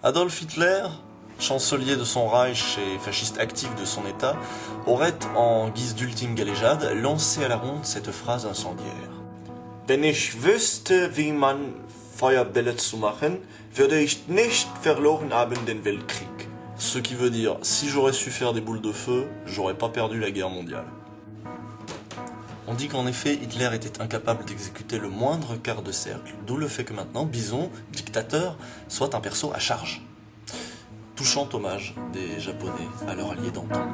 Adolf Hitler, chancelier de son Reich et fasciste actif de son État, aurait, en guise d'ultime galéjade, lancé à la ronde cette phrase incendiaire. Wenn ich wüsste, wie man Feuerbälle zu machen, würde ich nicht verloren haben den Weltkrieg. Ce qui veut dire, si j'aurais su faire des boules de feu, j'aurais pas perdu la guerre mondiale. On dit qu'en effet, Hitler était incapable d'exécuter le moindre quart de cercle, d'où le fait que maintenant, Bison, dictateur, soit un perso à charge. Touchant hommage des Japonais à leur allié d'antan.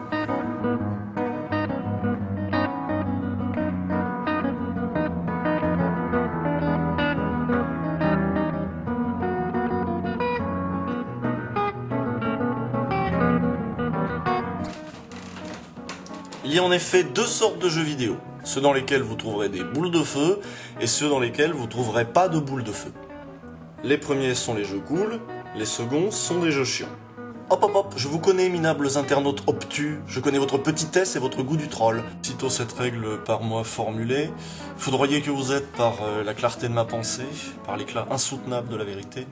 Il y a en effet deux sortes de jeux vidéo, ceux dans lesquels vous trouverez des boules de feu et ceux dans lesquels vous trouverez pas de boules de feu. Les premiers sont les jeux cool, les seconds sont des jeux chiants. Hop hop hop, je vous connais minables internautes obtus, je connais votre petitesse et votre goût du troll. Sitôt cette règle par moi formulée, foudroyé que vous êtes par la clarté de ma pensée, par l'éclat insoutenable de la vérité,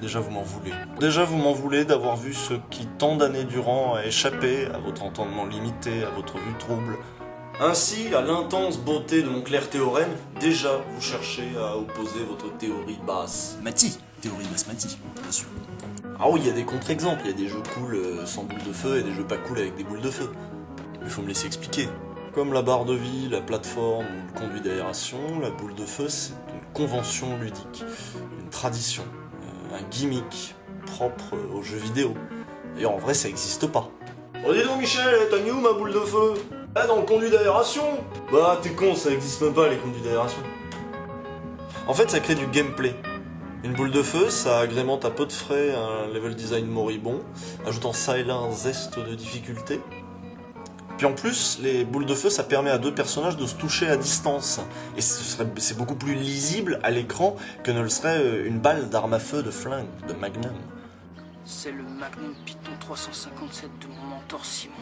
déjà vous m'en voulez. Déjà vous m'en voulez d'avoir vu ce qui tant d'années durant a échappé à votre entendement limité, à votre vue trouble. Ainsi, à l'intense beauté de mon clair théorème, déjà vous cherchez à opposer votre théorie basse. Mati, théorie basmati, bien sûr. Ah oui, il y a des contre-exemples, il y a des jeux cool sans boules de feu et des jeux pas cool avec des boules de feu. Mais faut me laisser expliquer. Comme la barre de vie, la plateforme ou le conduit d'aération, la boule de feu c'est une convention ludique, une tradition, un gimmick propre aux jeux vidéo. Et en vrai ça existe pas. Oh dis donc Michel, t'as mis où ma boule de feu? Ah dans le conduit d'aération? Bah t'es con, ça existe même pas les conduits d'aération. En fait ça crée du gameplay. Une boule de feu, ça agrémente à peu de frais un level design moribond, ajoutant ça et là un zeste de difficulté. Puis en plus, les boules de feu, ça permet à deux personnages de se toucher à distance. Et c'est beaucoup plus lisible à l'écran que ne le serait une balle d'arme à feu de flingue, de Magnum. C'est le Magnum Python 357 de mon mentor Simon.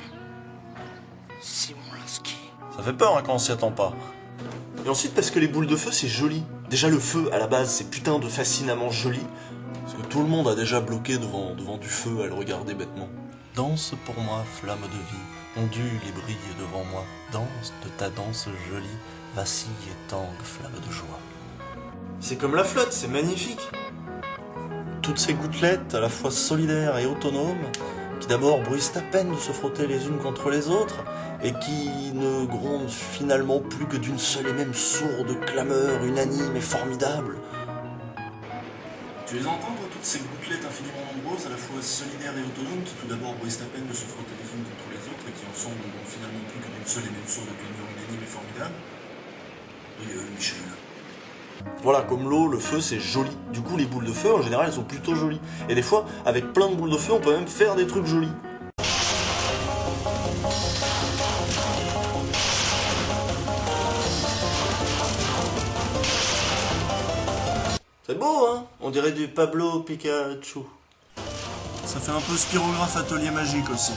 Simon Lansky. Ça fait peur hein, quand on s'y attend pas. Et ensuite parce que les boules de feu c'est joli. Déjà le feu à la base c'est putain de fascinamment joli. Parce que tout le monde a déjà bloqué devant du feu à le regarder bêtement. Danse pour moi, flamme de vie, ondule et brille devant moi. Danse de ta danse jolie, vacille et tangue, flamme de joie. C'est comme la flotte, c'est magnifique. Toutes ces gouttelettes à la fois solidaires et autonomes, qui d'abord bruissent à peine de se frotter les unes contre les autres, et qui ne grondent finalement plus que d'une seule et même sourde clameur unanime et formidable. Tu les entends, toi, toutes ces gouttelettes infiniment nombreuses, à la fois solidaires et autonomes, qui tout d'abord bruissent à peine de se frotter les unes contre les autres, et qui ensemble n'ont finalement plus que d'une seule et même sourde clameur unanime et formidable? Et Michel. Voilà, comme l'eau, le feu, c'est joli. Du coup, les boules de feu, en général, elles sont plutôt jolies. Et des fois, avec plein de boules de feu, on peut même faire des trucs jolis. C'est beau, hein? On dirait du Pablo Pikachu. Ça fait un peu spirographe atelier magique aussi.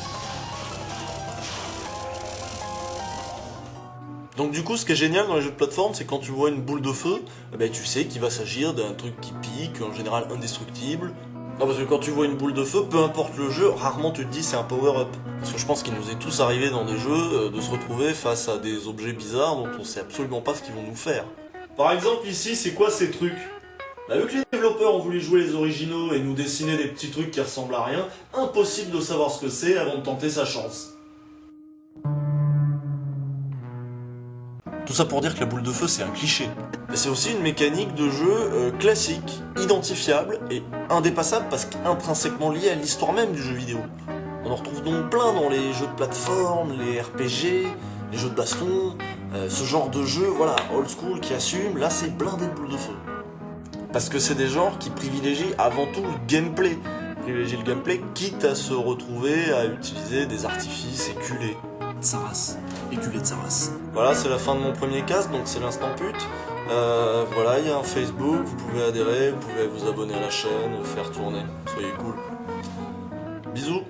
Donc du coup, ce qui est génial dans les jeux de plateforme, c'est quand tu vois une boule de feu, eh ben, tu sais qu'il va s'agir d'un truc qui pique, en général indestructible. Non, parce que quand tu vois une boule de feu, peu importe le jeu, rarement tu te dis c'est un power-up. Parce que je pense qu'il nous est tous arrivé dans des jeux de se retrouver face à des objets bizarres dont on sait absolument pas ce qu'ils vont nous faire. Par exemple ici, c'est quoi ces trucs? Bah, vu que les développeurs ont voulu jouer les originaux et nous dessiner des petits trucs qui ressemblent à rien, impossible de savoir ce que c'est avant de tenter sa chance. Tout ça pour dire que la boule de feu c'est un cliché. Et c'est aussi une mécanique de jeu classique, identifiable et indépassable parce qu'intrinsèquement liée à l'histoire même du jeu vidéo. On en retrouve donc plein dans les jeux de plateforme, les RPG, les jeux de baston, ce genre de jeu, voilà, old school qui assume, là c'est blindé de boules de feu. Parce que c'est des genres qui privilégient avant tout le gameplay. Privilégient le gameplay quitte à se retrouver à utiliser des artifices éculés. Saras, éculé de Saras. Voilà, c'est la fin de mon premier cast, donc c'est l'instant pute. Voilà, il y a un Facebook, vous pouvez adhérer, vous pouvez vous abonner à la chaîne, faire tourner. Soyez cool. Bisous.